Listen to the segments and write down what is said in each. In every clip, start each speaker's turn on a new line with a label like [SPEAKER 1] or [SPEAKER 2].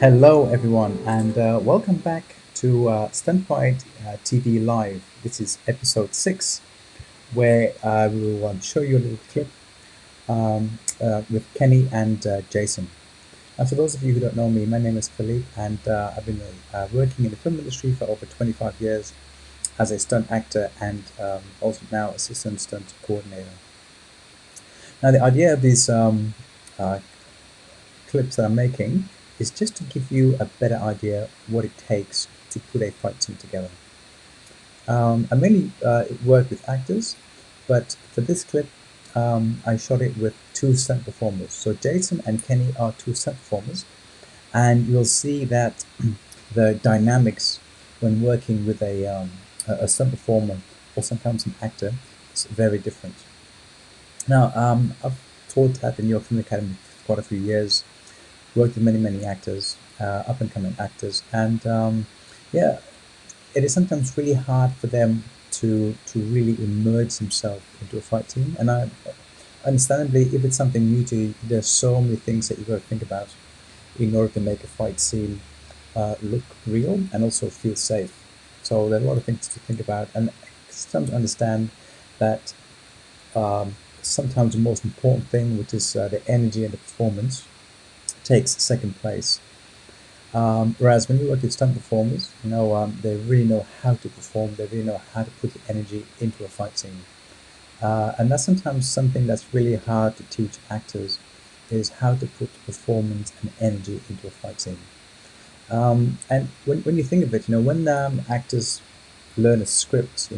[SPEAKER 1] Hello, everyone, and welcome back to Stunt Fight TV Live. This is episode 6, where we will show you a little clip with Kenny and Jason. And for those of you who don't know me, my name is Philippe, and I've been working in the film industry for over 25 years as a stunt actor and also now assistant stunt coordinator. Now, the idea of these clips that I'm making is just to give you a better idea what it takes to put a fight scene together. I mainly work with actors, but for this clip, I shot it with two stunt performers. So Jason and Kenny are two stunt performers, and you'll see that the dynamics when working with a stunt performer or sometimes an actor is very different. Now, I've taught at the New York Film Academy for quite a few years, worked with many actors, up and coming actors, and yeah, it is sometimes really hard for them to really immerse themselves into a fight scene. And understandably, if it's something new to you, there's so many things that you got to think about in order to make a fight scene look real and also feel safe. So there are a lot of things to think about, and sometimes understand that sometimes the most important thing, which is the energy and the performance, takes second place. Whereas when you work with stunt performers, they really know how to perform, they really know how to put the energy into a fight scene. And that's sometimes something that's really hard to teach actors, is how to put performance and energy into a fight scene. And when you think of it, when actors learn a script, they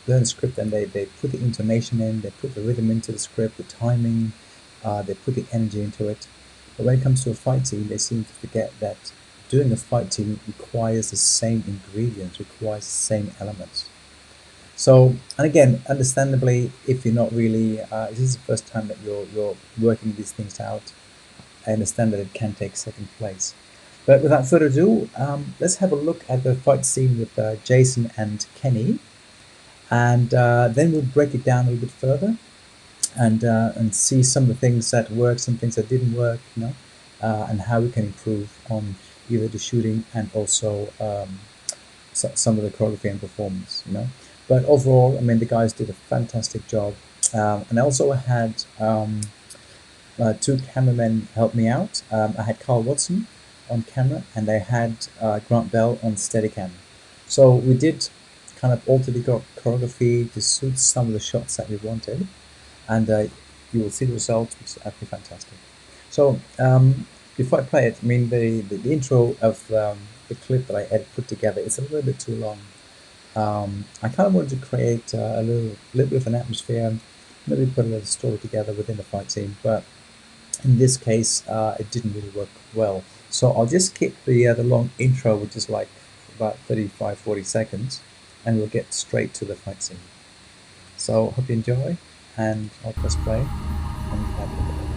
[SPEAKER 1] learn a script and they put the intonation in, they put the rhythm into the script, the timing, they put the energy into it. But when it comes to a fight scene, they seem to forget that doing a fight scene requires the same ingredients, requires the same elements. So, and again, understandably, if you're not really, this is the first time that you're working these things out, I understand that it can take second place. But without further ado, let's have a look at the fight scene with Jason and Kenny, and then we'll break it down a little bit further and see some of the things that worked, some things that didn't work, and how we can improve on either the shooting and also some of the choreography and performance, But overall, the guys did a fantastic job, and I also had two cameramen help me out. I had Carl Watson on camera, and I had Grant Bell on Steadicam. So we did kind of alter the choreography to suit some of the shots that we wanted, and you will see the result, which is absolutely fantastic. So before I play it, the intro of the clip that I put together is a little bit too long. I kind of wanted to create a little bit of an atmosphere, maybe put a little story together within the fight scene, but in this case, it didn't really work well. So I'll just keep the long intro, which is like about 35-40 seconds, and we'll get straight to the fight scene. So hope you enjoy, and I'll press play and have a look at it.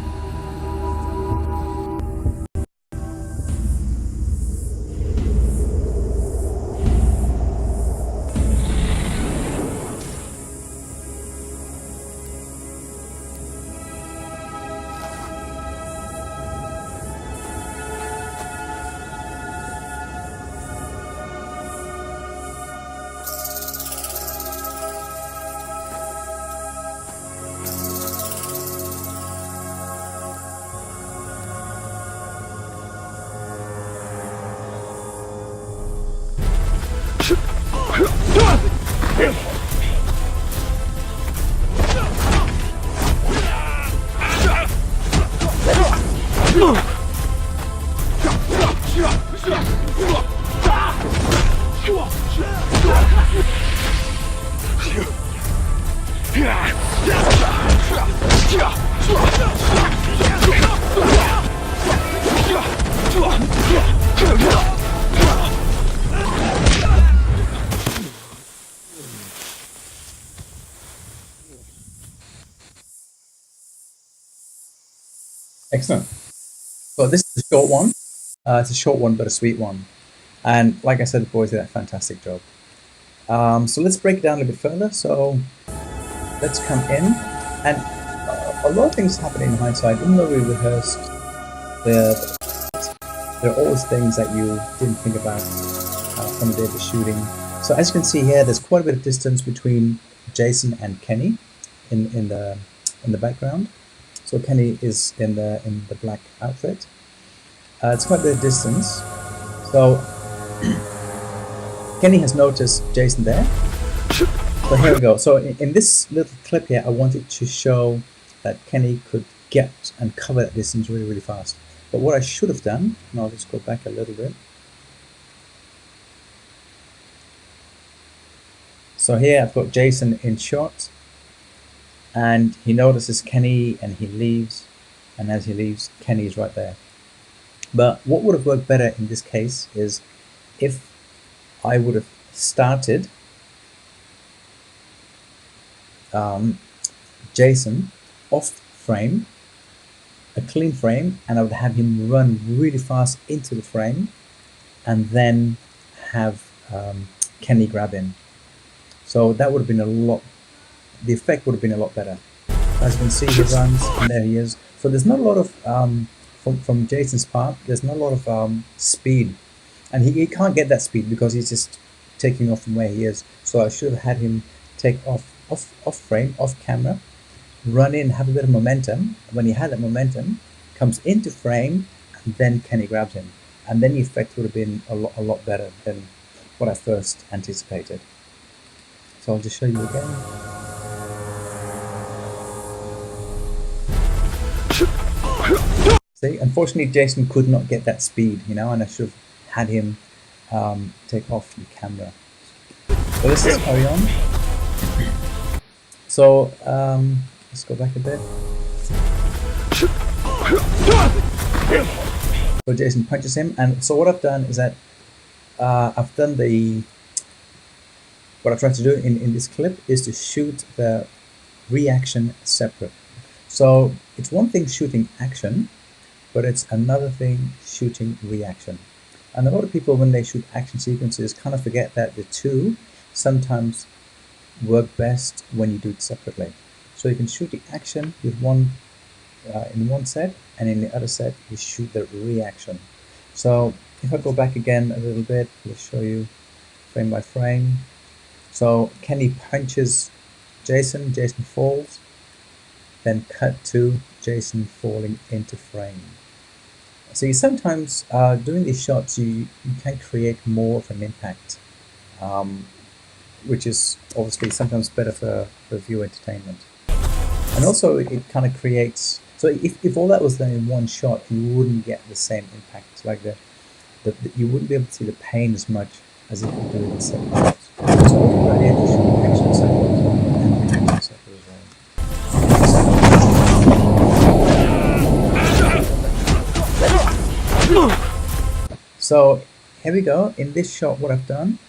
[SPEAKER 1] Excellent. So this is a short one. It's a short one, but a sweet one. And like I said, the boys did a fantastic job. So let's break it down a little bit further. So let's come in, and a lot of things happen in hindsight. Even though we rehearsed the there are always things that you didn't think about on the day of the shooting. So as you can see here, there's quite a bit of distance between Jason and Kenny in the background. So Kenny is in the black outfit. It's quite a bit of distance. So Kenny has noticed Jason there. So here we go. So in this little clip here, I wanted to show that Kenny could get and cover that distance really, really fast. But what I should have done, and I'll just go back a little bit. So here I've got Jason in shot, and he notices Kenny and he leaves, and as he leaves, Kenny is right there. But what would have worked better in this case is if I would have started Jason off frame, a clean frame, and I would have him run really fast into the frame and then have Kenny grab him. So that would have been the effect would have been a lot better. As you can see, he runs and there he is. So there's not a lot of, from Jason's part, there's not a lot of speed. And he can't get that speed because he's just taking off from where he is. So I should have had him take off frame, off camera, run in, have a bit of momentum. When he had that momentum, comes into frame, and then Kenny grabs him. And then the effect would have been a lot better than what I first anticipated. So I'll just show you again. See, unfortunately Jason could not get that speed, and I should have had him take off the camera. So let's just carry on. So let's go back a bit. So Jason punches him, and so what I've done is that I've done what I've tried to do in this clip is to shoot the reaction separate. So it's one thing shooting action, but it's another thing shooting reaction. And a lot of people, when they shoot action sequences, kind of forget that the two sometimes work best when you do it separately. So you can shoot the action with in one set, and in the other set you shoot the reaction. So if I go back again a little bit, let's show you frame by frame. So Kenny punches Jason, Jason falls, then cut to Jason falling into frame. See, sometimes doing these shots you can create more of an impact, which is obviously sometimes better for viewer entertainment. And also it kind of creates, so if all that was done in one shot, you wouldn't get the same impact. Like you wouldn't be able to see the pain as much as if you do it in separate shots. So I had to shoot action separate and reaction separate as well. So here we go. In this shot, what I've done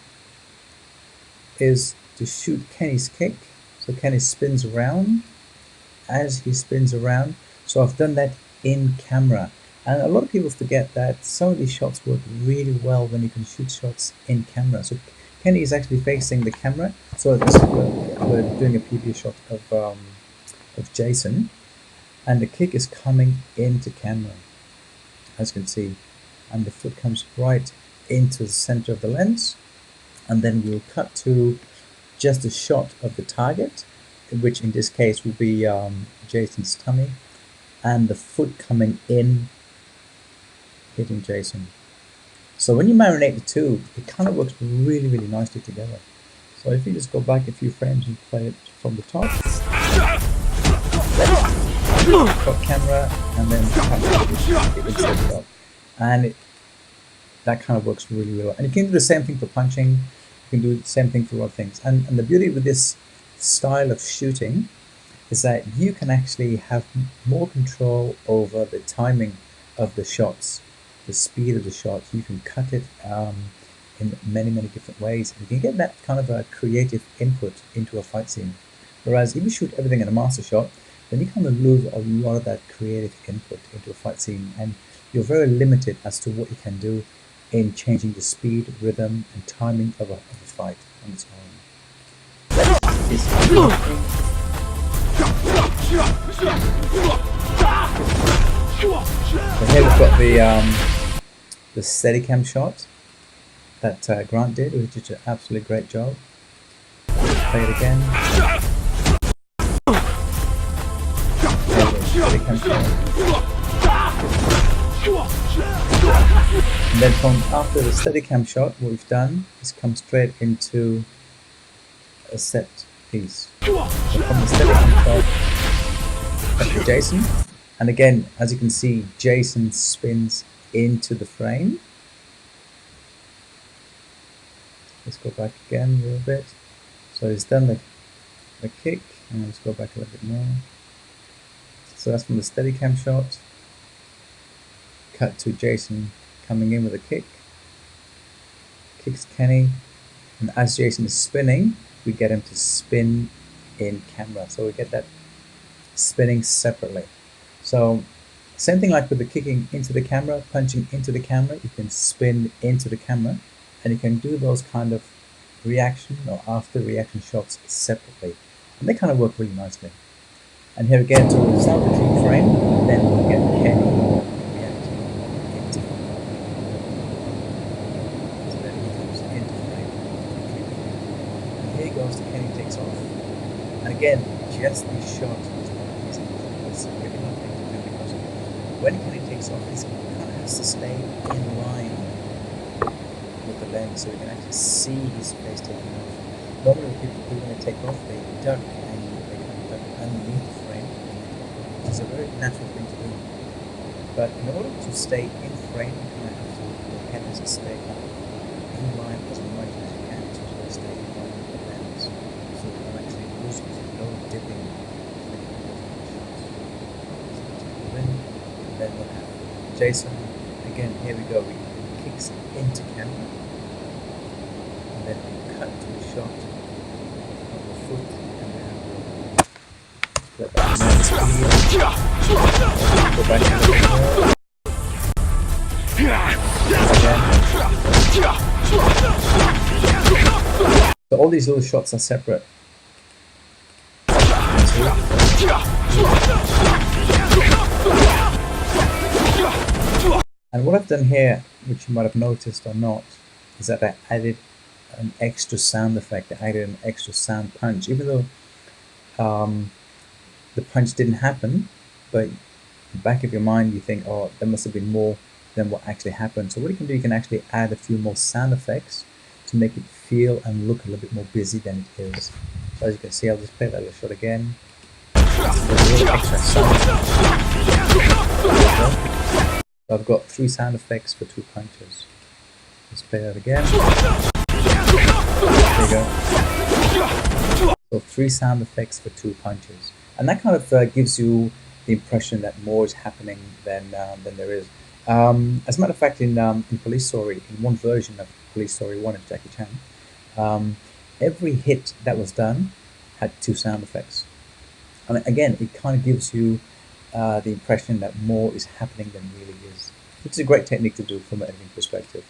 [SPEAKER 1] is to shoot Kenny's kick. So Kenny spins around. As he spins around, so I've done that in camera. And a lot of people forget that some of these shots work really well when you can shoot shots in camera. So Kenny is actually facing the camera. So we're doing a PV shot of Jason, and the kick is coming into camera, as you can see, and the foot comes right into the center of the lens, and then we'll cut to just a shot of the target, which in this case will be Jason's tummy, and the foot coming in, hitting Jason. So when you marinate the two, it kind of works really, really nicely together. So if you just go back a few frames and play it from the top, top camera, and then it up, and that kind of works really, really well. And you can do the same thing for punching. You can do the same thing for a lot of things. And the beauty with this style of shooting is that you can actually have more control over the timing of the shots, the speed of the shots. You can cut it in many, many different ways. You can get that kind of a creative input into a fight scene. Whereas if you shoot everything in a master shot, then you kind of lose a lot of that creative input into a fight scene, and you're very limited as to what you can do in changing the speed, rhythm, and timing of a fight on its own. So here we've got the Steadicam shot that Grant did, which is an absolutely great job. Play it again. Steadicam shot. And then from after the Steadicam shot, what we've done is come straight into a set piece. So from the Steadicam shot, cut to Jason, and again, as you can see, Jason spins into the frame. Let's go back again a little bit. So he's done the kick, and let's go back a little bit more. So that's from the Steadicam shot. Cut to Jason coming in with a kick. Kicks Kenny, and as Jason is spinning, we get him to spin in camera. So we get that spinning separately. So same thing like with the kicking into the camera, punching into the camera, you can spin into the camera, and you can do those kind of reaction or after reaction shots separately, and they kind of work really nicely. And here again, to the start the kick frame, and then we get Kenny reacting into frame. So then he comes into frame, and here he goes, the Kenny takes off. And again, just the shot is not easy. It's really not thing to do, because when Kenny takes off, he kind of has to stay in line with the lens, so you can actually see his face taking off. Normally when they take off, they duck and they kind of duck underneath the frame, which is a very natural thing to do. But in order to stay in frame, you kind of have to, your head has to stay kind of in line as much as you can to stay in line with the lens. So you can actually lose no dipping. And then we'll have Jason, again, here we go, he kicks into camera. And then we cut to a shot of the foot, and then we'll go back to so all these little shots are separate. And what I've done here, which you might have noticed or not, is that I added an extra sound effect. I added an extra sound punch, even though the punch didn't happen, but in the back of your mind you think, oh, there must have been more than what actually happened. So what you can do, you can actually add a few more sound effects to make it feel and look a little bit more busy than it is. So as you can see, I'll just play that little shot again. Extra sound. So I've got 3 sound effects for 2 punches. Let's play that again. There you go. So 3 sound effects for 2 punches, and that kind of gives you the impression that more is happening than there is. As a matter of fact, in Police Story, in one version of Police Story 1 of Jackie Chan, every hit that was done had 2 sound effects. And again, it kind of gives you the impression that more is happening than really is, which is a great technique to do from an editing perspective.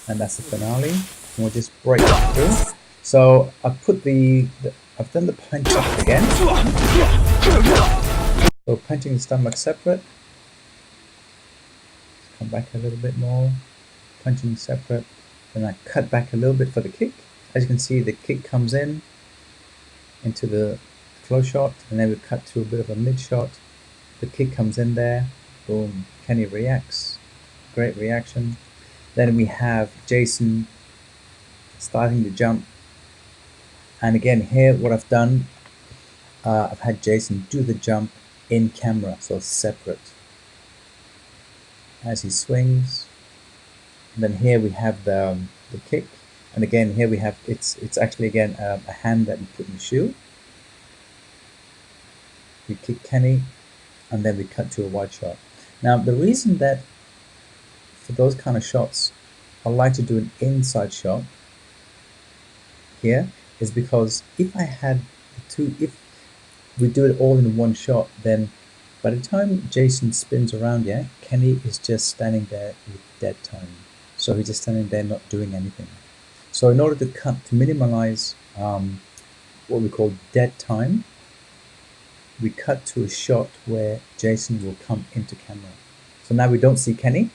[SPEAKER 1] And that's the finale. And we'll just break it through. So I've put I've done the punch up again. So punching the stomach separate. Come back a little bit more. Punching separate. Then I cut back a little bit for the kick. As you can see, the kick comes in into the close shot, and then we cut to a bit of a mid shot. The kick comes in there. Boom. Kenny reacts. Great reaction. Then we have Jason starting to jump. And again, here what I've done, I've had Jason do the jump in camera, so separate. As he swings. And then here we have the kick. And again, here we have, it's actually again a hand that we put in the shoe. We kick Kenny, and then we cut to a wide shot. Now, the reason that for those kind of shots, I like to do an inside shot here is because if I had if we do it all in one shot, then by the time Jason spins around, yeah, Kenny is just standing there with dead time. So he's just standing there not doing anything. So in order to minimize what we call dead time, we cut to a shot where Jason will come into camera. So now we don't see Kenny,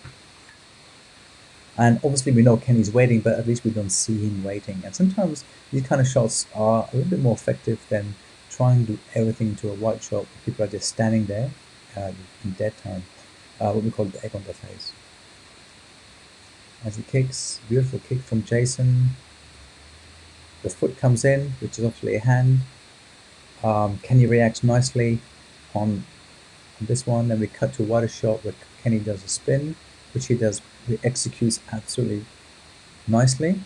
[SPEAKER 1] and obviously we know Kenny's waiting, but at least we don't see him waiting. And sometimes these kind of shots are a little bit more effective than trying to do everything into a wide shot where people are just standing there in dead time, what we call the egg on their face. As he kicks, beautiful kick from Jason. The foot comes in, which is obviously a hand. Kenny reacts nicely on this one. Then we cut to a wider shot where Kenny does a spin, which he executes absolutely nicely.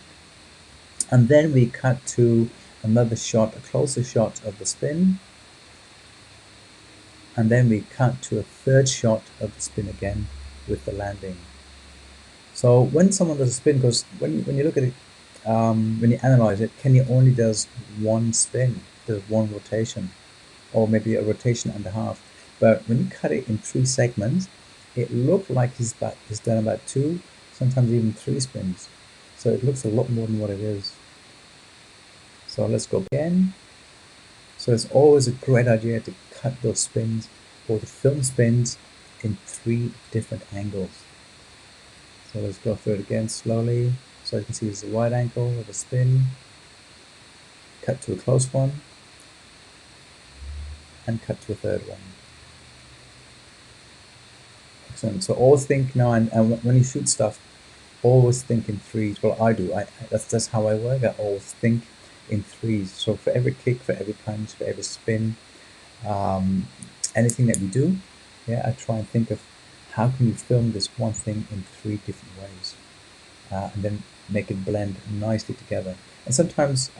[SPEAKER 1] And then we cut to another shot, a closer shot of the spin. And then we cut to a third shot of the spin again with the landing. So when someone does a spin, because when you look at it, when you analyze it, Kenny only does one spin, does one rotation, or maybe a rotation and a half. But when you cut it in 3 segments, it looked like he's done about 2, sometimes even 3 spins. So it looks a lot more than what it is. So let's go again. So it's always a great idea to cut those spins or to film spins in 3 different angles. So let's go through it again slowly. So you can see there's a wide angle of a spin, cut to a close one, and cut to a third one. Excellent. So always think now, and when you shoot stuff, always think in 3s. Well, I do. That's how I work. I always think in 3s. So for every kick, for every punch, for every spin, anything that we do, I try and think of how can we film this one thing in 3 different ways, and then make it blend nicely together. And sometimes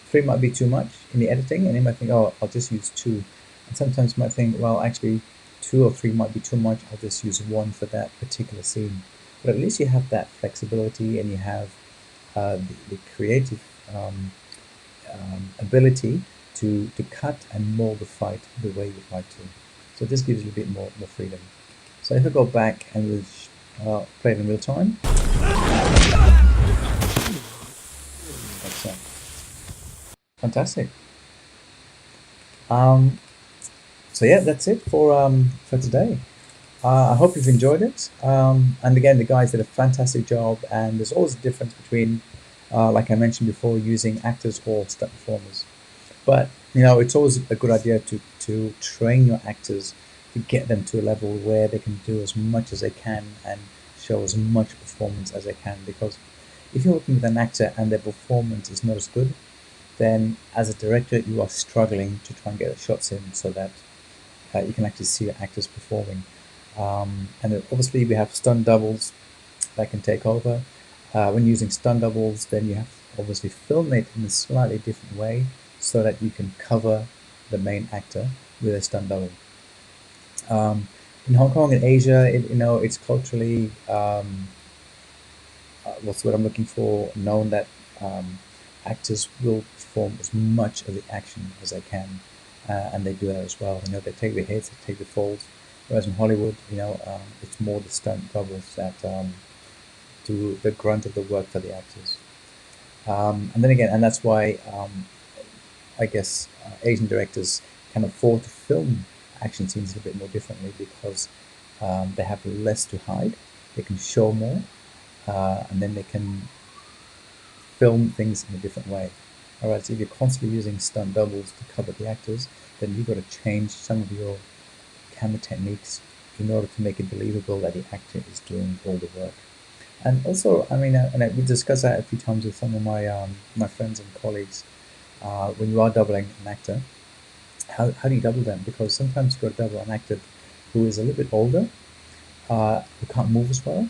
[SPEAKER 1] 3 might be too much in the editing, and you might think, oh, I'll just use 2. And sometimes you might think, well, actually 2 or 3 might be too much, I'll just use 1 for that particular scene. But at least you have that flexibility, and you have the creative ability to cut and mold the fight the way you'd like to. So this gives you a bit more freedom. So if I go back and we'll play it in real time. Excellent. Fantastic. So yeah, that's it for today. I hope you've enjoyed it. And again, the guys did a fantastic job, and there's always a difference between, like I mentioned before, using actors or stunt performers. But it's always a good idea to train your actors to get them to a level where they can do as much as they can and show as much performance as they can. Because if you're working with an actor and their performance is not as good, then as a director you are struggling to try and get the shots in so that you can actually see your actors performing. And then obviously we have stunt doubles that can take over. When using stunt doubles, then you have to obviously film it in a slightly different way so that you can cover the main actor with a stunt double. In Hong Kong and Asia, it's culturally, what's what I'm looking for, known that actors will perform as much of the action as they can, and they do that as well. They take the hits, they take the falls. Whereas in Hollywood, it's more the stunt doubles that do the grunt of the work for the actors. And then again, and that's why I guess Asian directors can afford to film action scenes a little bit more differently, because they have less to hide. They can show more, and then they can film things in a different way. Alright, so if you're constantly using stunt doubles to cover the actors, then you've got to change some of your camera techniques in order to make it believable that the actor is doing all the work. And also, we discussed that a few times with some of my my friends and colleagues. When you are doubling an actor, how do you double them? Because sometimes you've got to double an actor who is a little bit older, who can't move as well.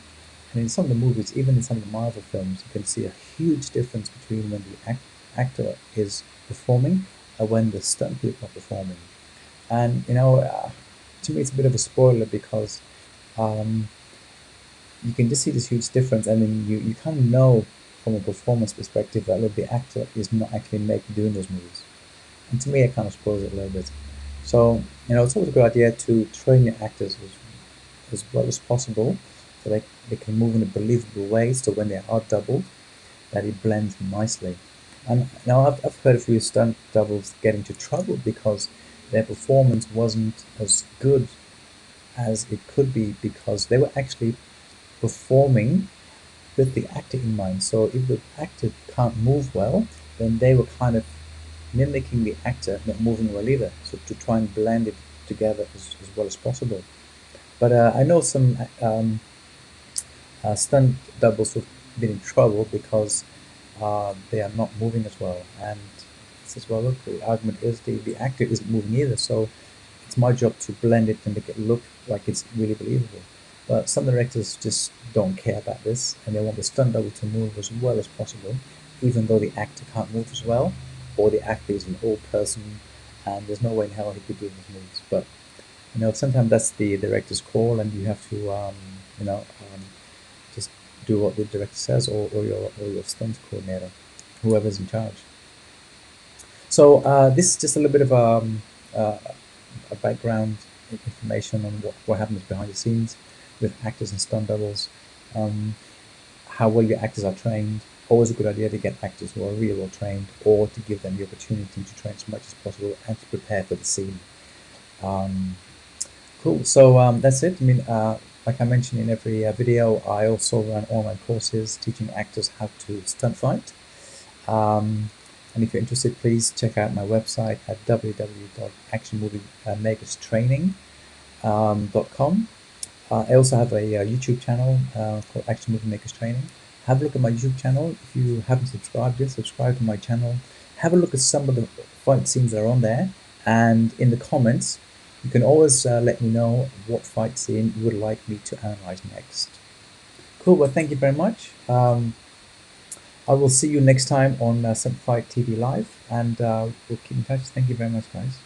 [SPEAKER 1] And in some of the movies, even in some of the Marvel films, you can see a huge difference between when the actor is performing and when the stunt people are performing. And to me, it's a bit of a spoiler, because you can just see this huge difference. I mean, you kind of know from a performance perspective that the actor is not actually doing those moves. And to me, it kind of spoils it a little bit. So, it's always a good idea to train your actors as well as possible, so they can move in a believable way, so when they are doubled, that it blends nicely. And now I've heard a few stunt doubles get into trouble because their performance wasn't as good as it could be because they were actually performing with the actor in mind. So if the actor can't move well, then they were kind of mimicking the actor not moving well either. So to try and blend it together as well as possible. But I know some stunt doubles have been in trouble because they are not moving as well. And this is well, look, the argument is the actor isn't moving either. So it's my job to blend it and make it look like it's really believable. But some directors just don't care about this, and they want the stunt double to move as well as possible, even though the actor can't move as well, or the actor is an old person, and there's no way in hell he could do these moves. But sometimes that's the director's call, and you have to, just do what the director says, or your stunt coordinator, whoever's in charge. So this is just a little bit of a background information on what happens behind the scenes with actors and stunt doubles, um, how well your actors are trained. Always a good idea to get actors who are really well trained, or to give them the opportunity to train as much as possible and to prepare for the scene. Um, cool. So that's it. I mean, like I mentioned in every video, I also run online courses teaching actors how to stunt fight. And if you're interested, please check out my website at www.actionmoviemakerstraining.com. I also have a YouTube channel called Action Movie Makers Training. Have a look at my YouTube channel. If you haven't subscribed yet, subscribe to my channel. Have a look at some of the fight scenes that are on there. And in the comments, you can always let me know what fight scene you would like me to analyze next. Cool. Well, thank you very much. I will see you next time on Stunt Fight TV Live, and we'll keep in touch. Thank you very much, guys.